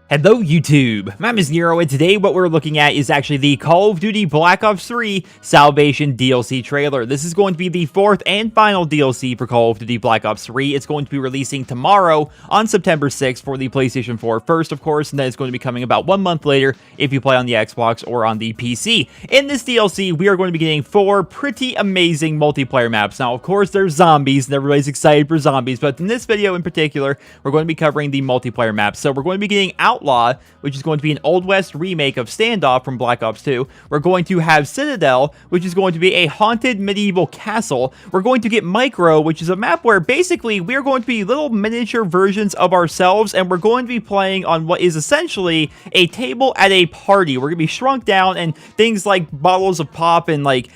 Hello YouTube, my name is Nero, and today what we're looking at is actually the Call of Duty Black Ops 3 Salvation DLC trailer. This is going to be the fourth and final DLC for Call of Duty Black Ops 3. It's going to be releasing tomorrow on September 6th for the PlayStation 4 first, of course, and then it's going to be coming about 1 month later if you play on the Xbox or on the PC. In this DLC, we are going to be getting 4 pretty amazing multiplayer maps. Now, of course, there's zombies, and everybody's excited for zombies, but in this video in particular, we're going to be covering the multiplayer maps. So we're going to be getting Outlaw, which is going to be an Old West remake of Standoff from Black Ops 2. We're going to have Citadel, which is going to be a haunted medieval castle. We're going to get Micro, which is a map where basically we're going to be little miniature versions of ourselves, and we're going to be playing on what is essentially a table at a party. We're going to be shrunk down, and things like bottles of pop and like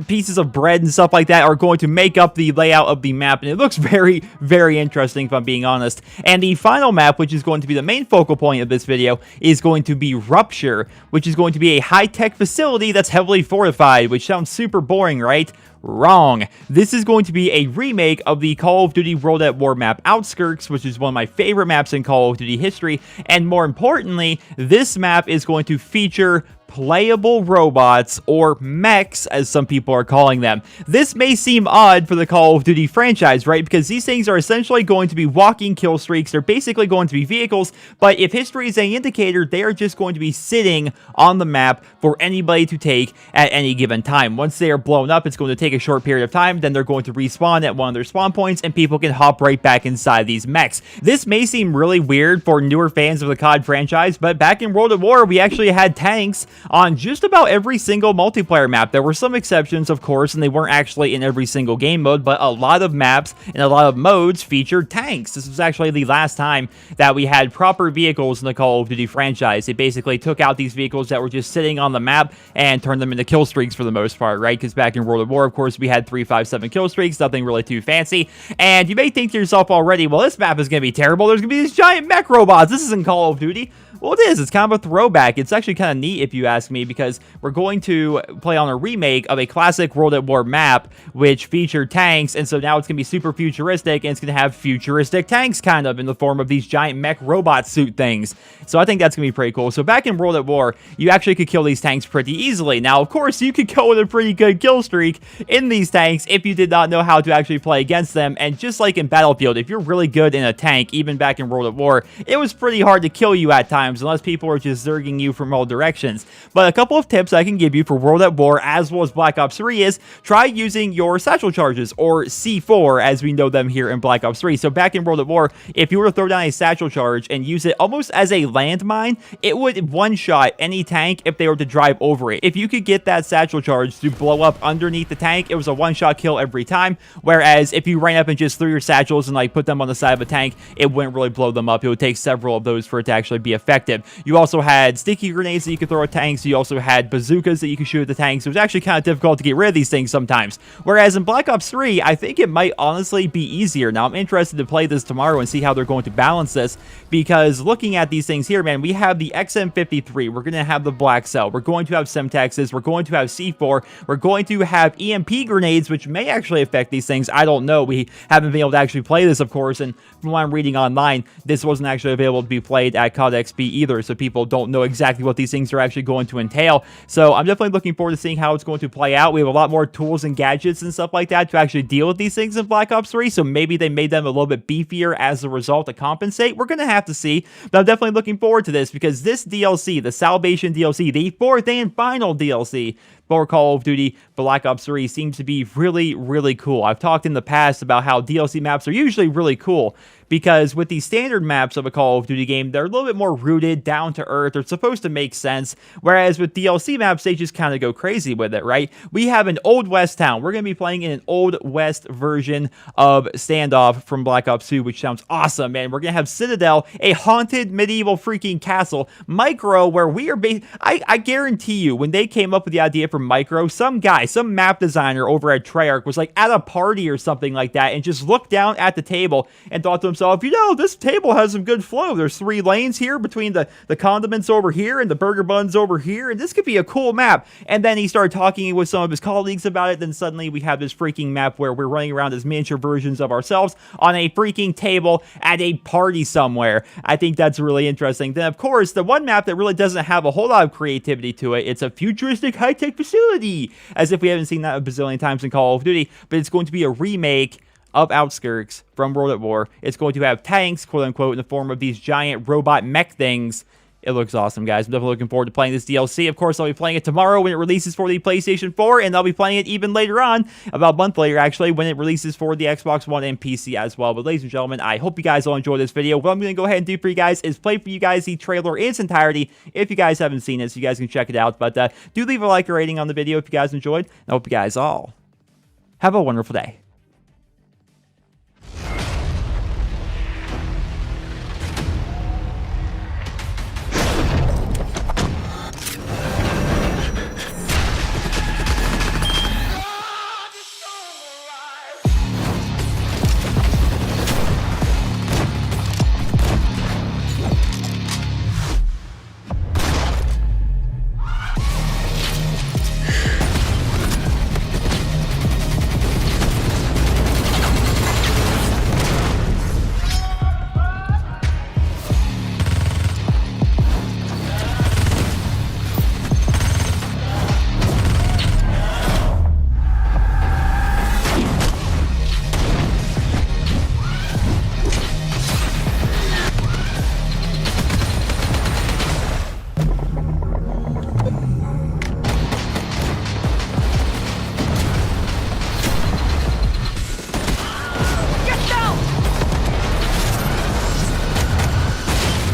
pieces of bread and stuff like that are going to make up the layout of the map, and it looks very, very interesting if I'm being honest. And the final map, which is going to be the main focal point of this video, is going to be Rupture, which is going to be a high-tech facility that's heavily fortified, which sounds super boring, right? Wrong. This is going to be a remake of the Call of Duty World at War map Outskirts, which is one of my favorite maps in Call of Duty history, and more importantly, this map is going to feature playable robots, or mechs as some people are calling them. This may seem odd for the Call of Duty franchise, right? Because these things are essentially going to be walking kill streaks. They're basically going to be vehicles, but if history is any indicator, they are just going to be sitting on the map for anybody to take at any given time. Once they are blown up, it's going to take a short period of time, then they're going to respawn at one of their spawn points, and people can hop right back inside these mechs. This may seem really weird for newer fans of the COD franchise, but back in World at War, we actually had tanks on just about every single multiplayer map. There were some exceptions, of course, and they weren't actually in every single game mode, but a lot of maps and a lot of modes featured tanks. This was actually the last time that we had proper vehicles in the Call of Duty franchise. They basically took out these vehicles that were just sitting on the map and turned them into kill streaks for the most part, right? Because back in World at War, of course, we had 3, 5, 7 kill streaks, nothing really too fancy. And you may think to yourself already, well, this map is going to be terrible. There's going to be these giant mech robots. This isn't Call of Duty. Well, it is. It's kind of a throwback. It's actually kind of neat if you ask me, because we're going to play on a remake of a classic World at War map which featured tanks, and so now it's going to be super futuristic, and it's going to have futuristic tanks kind of in the form of these giant mech robot suit things. So I think that's going to be pretty cool. So back in World at War, you actually could kill these tanks pretty easily. Now, of course, you could go with a pretty good kill streak in these tanks if you did not know how to actually play against them, and just like in Battlefield, if you're really good in a tank, even back in World at War, it was pretty hard to kill you at times, unless people are just zerging you from all directions. But a couple of tips I can give you for World at War as well as Black Ops 3 is try using your satchel charges, or C4 as we know them here in Black Ops 3. So back in World at War, if you were to throw down a satchel charge and use it almost as a landmine, it would one-shot any tank if they were to drive over it. If you could get that satchel charge to blow up underneath the tank, it was a one-shot kill every time, whereas if you ran up and just threw your satchels and like put them on the side of a tank, it wouldn't really blow them up. It would take several of those for it to actually be effective. You also had sticky grenades that you could throw at tanks. You also had bazookas that you could shoot at the tanks. It was actually kind of difficult to get rid of these things sometimes. Whereas in Black Ops 3, I think it might honestly be easier. Now, I'm interested to play this tomorrow and see how they're going to balance this, because looking at these things here, man, we have the XM53. We're going to have the Black Cell. We're going to have Semtexes. We're going to have C4. We're going to have EMP grenades, which may actually affect these things. I don't know. We haven't been able to actually play this, of course, and from what I'm reading online, this wasn't actually available to be played at COD XP either, so people don't know exactly what these things are actually going to entail. So I'm definitely looking forward to seeing how it's going to play out. We have a lot more tools and gadgets and stuff like that to actually deal with these things in Black Ops 3, so maybe they made them a little bit beefier as a result to compensate. We're going to have to see, but I'm definitely looking forward to this, because this DLC, the Salvation DLC, the fourth and final DLC for Call of Duty Black Ops 3, seems to be really, really cool. I've talked in the past about how DLC maps are usually really cool, because with the standard maps of a Call of Duty game, they're a little bit more rooted, down to earth, they're supposed to make sense, whereas with DLC maps, they just kind of go crazy with it, right? We have an Old West town. We're going to be playing in an Old West version of Standoff from Black Ops 2, which sounds awesome, man. We're going to have Citadel, a haunted medieval freaking castle, Micro, where we are I guarantee you, when they came up with the idea for from Micro, some guy, some map designer over at Treyarch was like at a party or something like that and just looked down at the table and thought to himself, you know, this table has some good flow. There's 3 lanes here between the condiments over here and the burger buns over here, and this could be a cool map. And then he started talking with some of his colleagues about it. Then suddenly we have this freaking map where we're running around as miniature versions of ourselves on a freaking table at a party somewhere. I think that's really interesting. Then, of course, the one map that really doesn't have a whole lot of creativity to it, it's a futuristic high-tech facility, as if we haven't seen that a bazillion times in Call of Duty, but it's going to be a remake of Outskirts from World at War. It's going to have tanks, quote-unquote, in the form of these giant robot mech things. It looks awesome, guys. I'm definitely looking forward to playing this DLC. Of course, I'll be playing it tomorrow when it releases for the PlayStation 4, and I'll be playing it even later on, about a month later, actually, when it releases for the Xbox One and PC as well. But ladies and gentlemen, I hope you guys all enjoyed this video. What I'm going to go ahead and do for you guys is play for you guys the trailer in its entirety, if you guys haven't seen it, so you guys can check it out. But do leave a like or rating on the video if you guys enjoyed, and I hope you guys all have a wonderful day.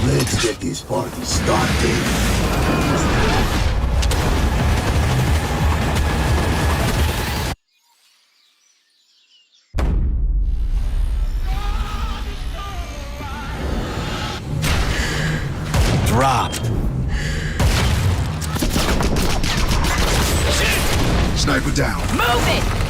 Let's get this party started. Dropped. Sniper down. Move it!